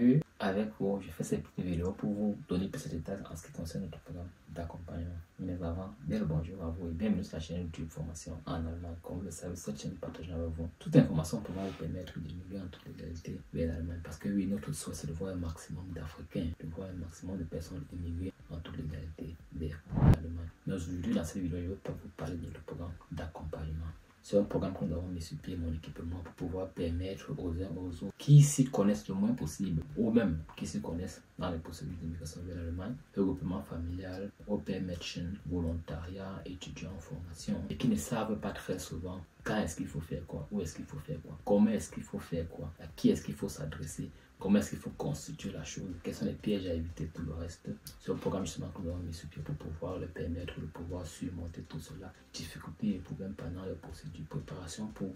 vu, avec vous, je fais cette petite vidéo pour vous donner plus de détails en ce qui concerne notre programme d'accompagnement. Mais avant, bien le bonjour à vous et bienvenue sur la chaîne YouTube Formation en Allemagne. Comme vous le savez, cette chaîne partage avec vous toute information pour vous permettre d'immigrer en toute légalité vers l'Allemagne. Parce que oui, notre souhait c'est de voir un maximum d'Africains, de voir un maximum de personnes immigrer en toute légalité vers l'Allemagne. Mais aujourd'hui, dans cette vidéo, je ne vais pas vous parler de notre programme d'accompagnement. C'est un programme que nous avons mis sur pied, mon équipement, pour pouvoir permettre aux uns aux autres qui s'y connaissent le moins possible, ou même qui s'y connaissent dans les procédures d'immigration vers l'Allemagne, regroupement familial, au pair matching, volontariat, étudiants en formation, et qui ne savent pas très souvent quand est-ce qu'il faut faire quoi, où est-ce qu'il faut faire quoi, comment est-ce qu'il faut faire quoi, à qui est-ce qu'il faut s'adresser, comment est-ce qu'il faut constituer la chose, quels sont les pièges à éviter, tout le reste. C'est un programme justement que nous avons mis sur pied pour pouvoir le permettre de pouvoir surmonter tout cela, difficultés et problèmes pendant les procédures, préparation pour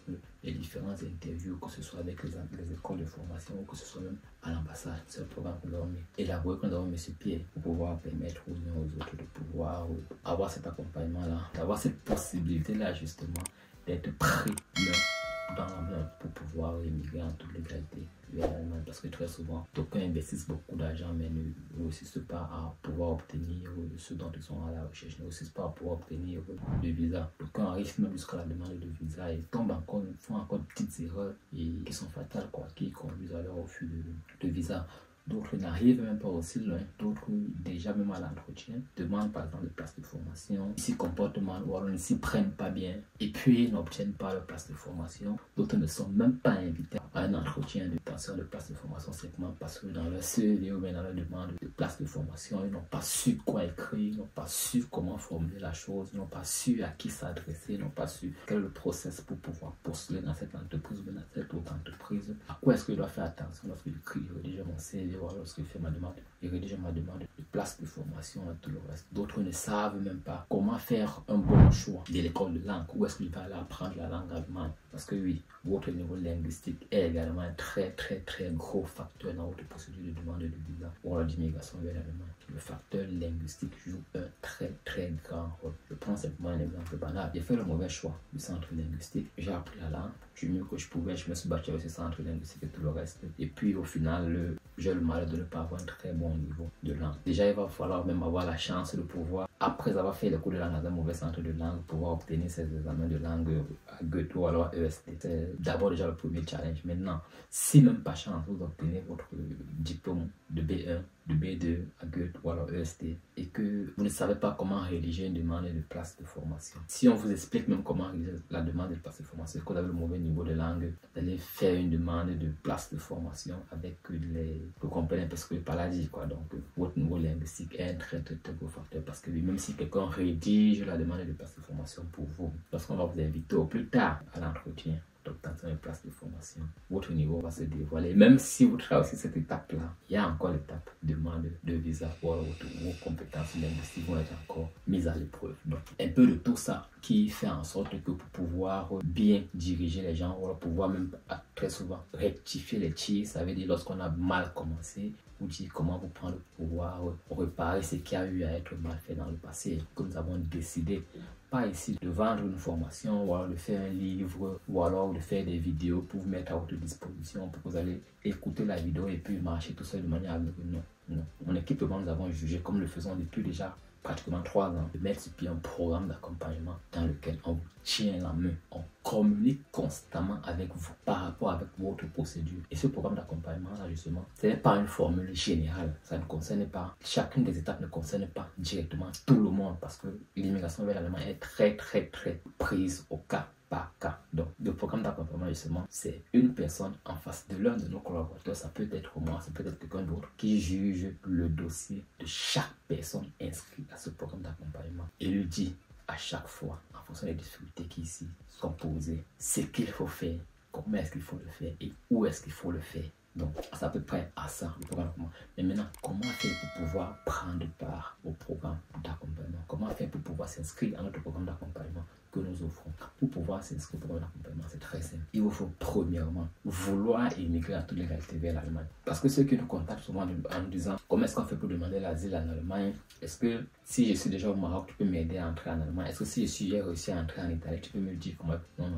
les différentes interviews, que ce soit avec les écoles de formation ou que ce soit même à l'ambassade. C'est un programme que nous avons élaboré, que nous avons mis sur pied pour pouvoir permettre aux uns aux autres de pouvoir avoir cet accompagnement-là, d'avoir cette possibilité-là justement d'être pris dans la main pour pouvoir émigrer en toute légalité vers l'Allemagne, parce que très souvent, d'aucuns investissent beaucoup d'argent mais ne réussissent pas à pouvoir obtenir ce dont ils sont à la recherche, ne réussissent pas à pouvoir obtenir le visa. D'aucuns arrivent même jusqu'à la demande de visa et tombent encore, font encore de petites erreurs et qui sont fatales, quoi, qui conduisent à leur refus de visa. D'autres n'arrivent même pas aussi loin, d'autres déjà même à l'entretien demandent par exemple des places de formation, ils s'y comportent mal ou alors ne s'y prennent pas bien et puis n'obtiennent pas leur place de formation. D'autres ne sont même pas invités à un entretien d'obtention de place de formation simplement parce que dans leur CV ou bien dans leur demande de place de formation, ils n'ont pas su quoi écrire, ils n'ont pas su comment formuler la chose, ils n'ont pas su à qui s'adresser, ils n'ont pas su quel est le process pour pouvoir postuler dans cette entreprise ou dans cette autre entreprise. À quoi est-ce que je dois faire attention lorsque j'écris, rédige mon CV, lorsque je fais ma demande, je rédige ma demande de place de formation et tout le reste. D'autres ne savent même pas comment faire un bon choix de l'école de langue. Où est-ce que je vais aller apprendre la langue allemande? Parce que oui, votre niveau linguistique est également un très gros facteur dans votre procédure de demande de visa ou d'immigration vers l'Allemagne. Le facteur linguistique joue un très grand rôle. Je prends simplement un exemple banal. J'ai fait le mauvais choix du centre linguistique. J'ai appris la langue du mieux que je pouvais. Je me suis battu avec ce centre linguistique et tout le reste. Et puis au final, j'ai le mal de ne pas avoir un très bon niveau de langue. Déjà, il va falloir même avoir la chance de pouvoir, après avoir fait les cours de langue dans un mauvais centre de langue, pouvoir obtenir ces examens de langue à Goethe ou alors EST. C'est d'abord déjà le premier challenge. Maintenant, si même pas chance, vous obtenez votre diplôme de B1, de B2 à Goethe ou alors EST et que vous ne savez pas comment rédiger une demande de place de formation. Si on vous explique même comment rédiger la demande de place de formation, que vous avez le mauvais niveau de langue, vous allez faire une demande de place de formation avec vous comprenez un peu ce que le paladie, quoi. Donc, votre niveau linguistique est un très gros facteur parce que même si quelqu'un rédige la demande de place de formation pour vous, lorsqu'on va vous inviter au plus tard à l'entretien d'obtention de place de formation, votre niveau va se dévoiler. Même si vous traversez cette étape-là, il y a encore l'étape de demande de visa ou vos compétences linguistiques vont être encore mises à l'épreuve. Donc, un peu de tout ça qui fait en sorte que pour pouvoir bien diriger les gens, ou pouvoir même très souvent rectifier les tirs, ça veut dire lorsqu'on a mal commencé, vous dire comment vous prendre le pouvoir réparer ce qui a eu à être mal fait dans le passé, que nous avons décidé pas ici de vendre une formation ou alors de faire un livre ou alors de faire des vidéos pour vous mettre à votre disposition pour que vous allez écouter la vidéo et puis marcher tout seul de manière à non. Mon équipement, nous avons jugé, comme le faisons depuis déjà pratiquement 3 ans, de mettre sur pied un programme d'accompagnement dans lequel on vous tient la main, on communique constamment avec vous par rapport avec votre procédure. Et ce programme d'accompagnement là justement, ce n'est pas une formule générale, ça ne concerne pas, chacune des étapes ne concerne pas directement tout le monde parce que l'immigration vers l'Allemagne est très prise au cas par cas. Donc, le programme d'accompagnement, justement, c'est une personne en face de l'un de nos collaborateurs. Ça peut être moi, ça peut être quelqu'un d'autre qui juge le dossier de chaque personne inscrite à ce programme d'accompagnement et lui dit à chaque fois, en fonction des difficultés qui ici sont posées, ce qu'il faut faire, comment est-ce qu'il faut le faire et où est-ce qu'il faut le faire. Donc, c'est à peu près à ça le programme d'accompagnement. Mais maintenant, comment faire pour pouvoir prendre part au programme d'accompagnement? Comment faire pour pouvoir s'inscrire à notre programme d'accompagnement que nous offrons? Pour pouvoir s'inscrire au programme d'accompagnement, c'est très simple. Il vous faut premièrement vouloir immigrer en toute légalité vers l'Allemagne. Parce que ceux qui nous contactent souvent en nous disant comment est-ce qu'on fait pour demander l'asile en Allemagne? Est-ce que si je suis déjà au Maroc, tu peux m'aider à entrer en Allemagne? Est-ce que si j'ai réussi à entrer en Italie, tu peux me dire comment? Non.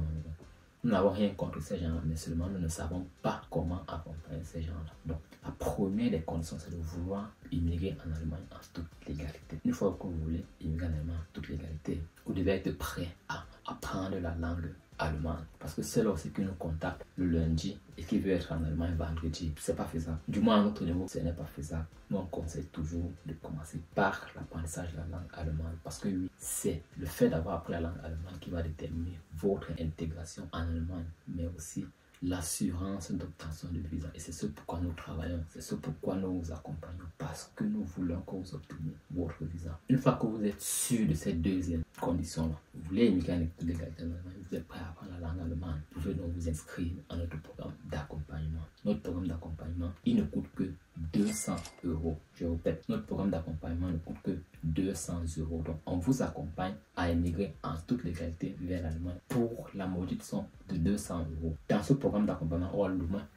Nous n'avons rien contre ces gens-là, mais seulement nous ne savons pas comment accompagner ces gens-là. Donc, la première des conditions, c'est de vouloir immigrer en Allemagne en toute légalité. Une fois que vous voulez immigrer en Allemagne en toute légalité, vous devez être prêt à apprendre la langue allemande. Parce que c'est lorsque qui nous contacte le lundi et qui veut être en Allemagne vendredi, c'est pas faisable. Du moins à notre niveau, ce n'est pas faisable. Nous, on conseille toujours de commencer par l'apprentissage de la langue allemande. Parce que oui, c'est le fait d'avoir appris la langue allemande qui va déterminer votre intégration en Allemagne, mais aussi l'assurance d'obtention de visa. Et c'est ce pourquoi nous travaillons, c'est ce pourquoi nous vous accompagnons, parce que nous voulons que vous obteniez votre visa. Une fois que vous êtes sûr de cette deuxième condition-là, vous voulez immigrer en légalité en Allemagne, vous êtes prêt à apprendre la langue allemande, vous pouvez donc vous inscrire à notre programme d'accompagnement. Notre programme d'accompagnement, il ne coûte que 200 €. Je répète, notre programme d'accompagnement ne coûte que 200 €. Donc, on vous accompagne à émigrer en toute légalité vers l'Allemagne pour la maudite somme de 200 €. Dans ce programme d'accompagnement,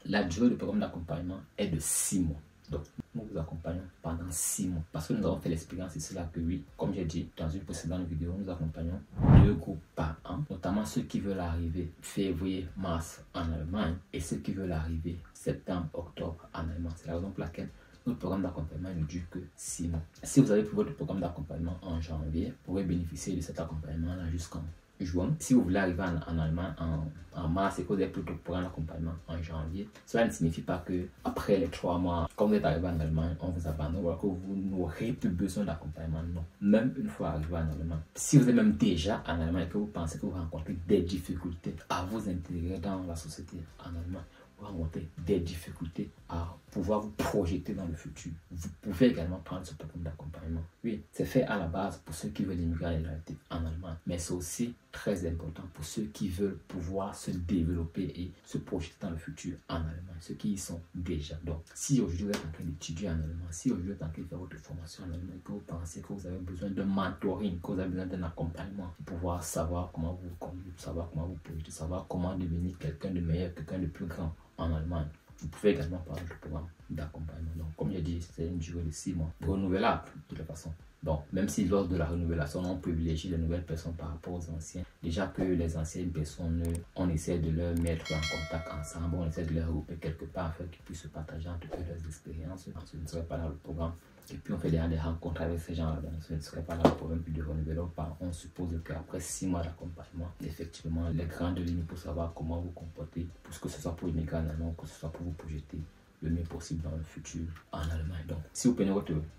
la durée du programme d'accompagnement est de 6 mois. Donc, nous vous accompagnons pendant 6 mois. Parce que nous avons fait l'expérience ici là que oui, comme j'ai dit dans une précédente vidéo, nous accompagnons 2 groupes par an, notamment ceux qui veulent arriver février-mars en Allemagne et ceux qui veulent arriver septembre-octobre en Allemagne. C'est la raison pour laquelle notre programme d'accompagnement ne dure que 6 mois. Si vous avez pris votre programme d'accompagnement en janvier, vous pourrez bénéficier de cet accompagnement-là jusqu'en juin. Si vous voulez arriver en Allemagne en mars et que vous avez pris votre programme d'accompagnement en janvier, cela ne signifie pas que après les 3 mois, quand vous êtes arrivé en Allemagne, on vous abandonne ou que vous n'aurez plus besoin d'accompagnement. Non. Même une fois arrivé en Allemagne, si vous êtes même déjà en Allemagne et que vous pensez que vous rencontrez des difficultés à vous intégrer dans la société en Allemagne, rencontrer des difficultés à pouvoir vous projeter dans le futur, vous pouvez également prendre ce programme d'accompagnement. Oui, c'est fait à la base pour ceux qui veulent immigrer en Allemagne, mais c'est aussi très important pour ceux qui veulent pouvoir se développer et se projeter dans le futur en Allemagne, ceux qui y sont déjà. Donc, si aujourd'hui vous êtes en train d'étudier en Allemagne, si aujourd'hui vous êtes en train de faire votre formation en Allemagne, que vous pensez que vous avez besoin de mentoring, que vous avez besoin d'un accompagnement pour pouvoir savoir comment vous conduire, savoir comment vous projeter, savoir comment devenir quelqu'un de meilleur, quelqu'un de plus grand en Allemagne, vous pouvez également parler du programme d'accompagnement. Donc, comme j'ai dit, c'est une durée de 6 mois, renouvelable de toute façon. Donc, même si lors de la renouvelation, on privilégie les nouvelles personnes par rapport aux anciens, déjà que les anciennes personnes, on essaie de leur mettre en contact ensemble, on essaie de les regrouper quelque part afin qu'ils puissent se partager entre eux leurs expériences. Ce ne serait pas dans le programme. Et puis on fait des rencontres avec ces gens-là. Ce ne serait pas là le problème de renouveler. On suppose qu'après 6 mois d'accompagnement, effectivement, les grandes lignes pour savoir comment vous comporter, pour que ce soit pour immigrer en Allemagne, que ce soit pour vous projeter le mieux possible dans le futur en Allemagne. Donc, si vous prenez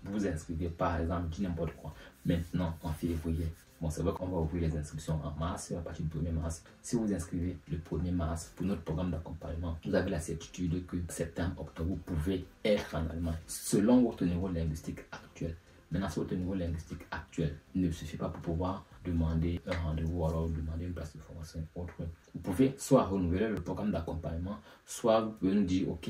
vous inscrivez par exemple, dis n'importe quoi, maintenant en février. Bon, c'est vrai qu'on va ouvrir les inscriptions en mars, à partir du 1er mars. Si vous vous inscrivez le 1er mars pour notre programme d'accompagnement, vous avez la certitude que septembre, octobre, vous pouvez être en Allemagne selon votre niveau linguistique actuel. Maintenant, si votre niveau linguistique actuel ne suffit pas pour pouvoir demander un rendez-vous ou alors demander une place de formation autre, vous pouvez soit renouveler le programme d'accompagnement, soit vous pouvez nous dire, ok,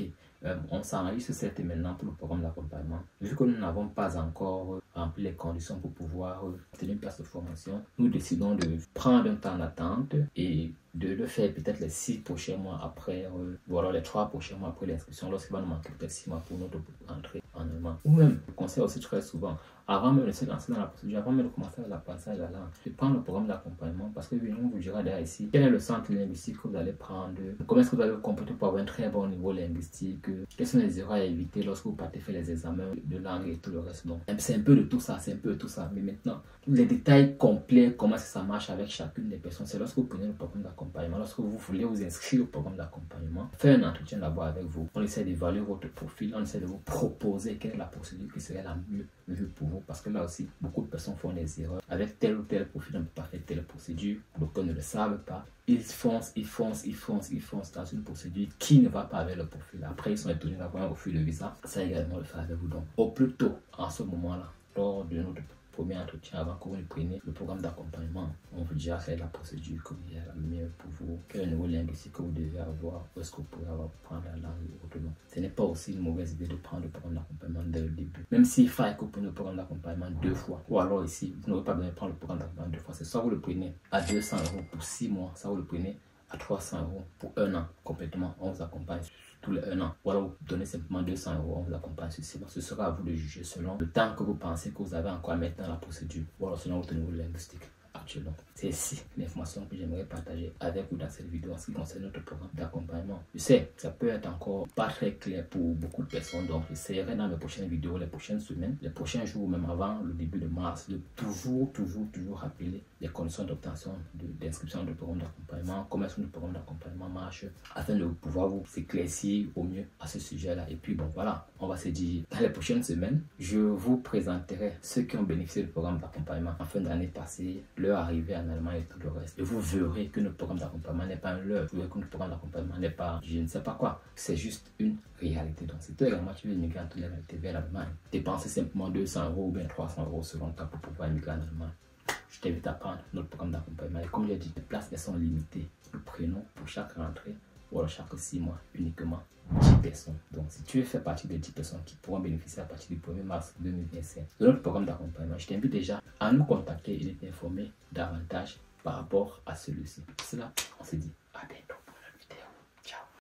on s'enregistre certes maintenant pour le programme d'accompagnement. Vu que nous n'avons pas encore rempli les conditions pour pouvoir obtenir une place de formation, nous décidons de prendre un temps d'attente et de le faire peut-être les 6 prochains mois après, ou alors les 3 prochains mois après l'inscription, lorsqu'il va nous manquer peut-être 6 mois pour notre entrée en Allemagne. Ou même, je conseille aussi très souvent, avant même de se lancer dans la procédure, avant même de commencer à l'apprentissage de la langue, de prendre le programme d'accompagnement parce que on vous dira derrière ici quel est le centre linguistique que vous allez prendre, comment est-ce que vous allez vous comporter pour avoir un très bon niveau linguistique, quelles sont les erreurs à éviter lorsque vous partez faire les examens de langue et tout le reste. Donc, c'est un peu de tout ça, c'est un peu de tout ça. Mais maintenant, les détails complets, comment ça marche avec chacune des personnes, c'est lorsque vous prenez le programme d'accompagnement, lorsque vous voulez vous inscrire au programme d'accompagnement, faire un entretien d'abord avec vous. On essaie d'évaluer votre profil, on essaie de vous proposer quelle est la procédure qui serait la mieux vue pour vous. Parce que là aussi, beaucoup de personnes font des erreurs. Avec tel ou tel profil, on ne peut pas faire telle procédure. Beaucoup ne le savent pas. Ils foncent dans une procédure qui ne va pas avec le profil. Après, ils sont étonnés d'avoir un refus de visa. Ça également le faire avec vous. Donc, au plus tôt, en ce moment-là, lors de notre premier entretien, avant que vous ne preniez le programme d'accompagnement, on vous dira quelle est la procédure que vous avez la meilleure pour vous, quel est le niveau linguistique que vous devez avoir, où est-ce que vous pourrez avoir pour prendre la langue autrement. Ce n'est pas aussi une mauvaise idée de prendre le programme d'accompagnement dès le début. Même s'il faut que vous preniez le programme d'accompagnement 2 fois, ou alors ici, vous n'aurez pas besoin de prendre le programme d'accompagnement 2 fois. C'est soit vous le prenez à 200 € pour 6 mois, soit vous le prenez à 300 € pour 1 an complètement. On vous accompagne tous les 1 an. Ou alors vous donnez simplement 200 €, on vous accompagne sur 6 mois. Ce sera à vous de juger selon le temps que vous pensez que vous avez encore à mettre dans la procédure. Ou alors selon votre niveau linguistique. actuellement. C'est ici l'information que j'aimerais partager avec vous dans cette vidéo en ce qui concerne notre programme d'accompagnement. Je sais, ça peut être encore pas très clair pour beaucoup de personnes, donc j'essaierai dans mes prochaines vidéos, les prochaines semaines, les prochains jours, même avant le début de mars, de toujours rappeler les conditions d'obtention d'inscription du programme d'accompagnement, comment est-ce que le programme d'accompagnement marche, afin de pouvoir vous éclaircir au mieux à ce sujet-là. Et puis bon, voilà, on va se dire, dans les prochaines semaines, je vous présenterai ceux qui ont bénéficié du programme d'accompagnement en fin d'année passée, leur arrivée en Allemagne et tout le reste. Et vous verrez que notre programme d'accompagnement n'est pas un leurre, vous verrez que notre programme d'accompagnement n'est pas, je ne sais pas quoi, c'est juste une réalité. Donc, si toi également tu veux immigrer en toute légalité vers l'Allemagne, dépenser simplement 200 € ou bien 300 € selon toi pour pouvoir immigrer en Allemagne, je t'invite à prendre notre programme d'accompagnement. Et comme j'ai dit, les places elles sont limitées. Nous prenons pour chaque rentrée ou alors chaque 6 mois uniquement 10 personnes. Donc, si tu veux faire partie des 10 personnes qui pourront bénéficier à partir du 1er mars 2025 de notre programme d'accompagnement, je t'invite déjà à nous contacter et t'informer davantage par rapport à celui-ci. C'est là, on se dit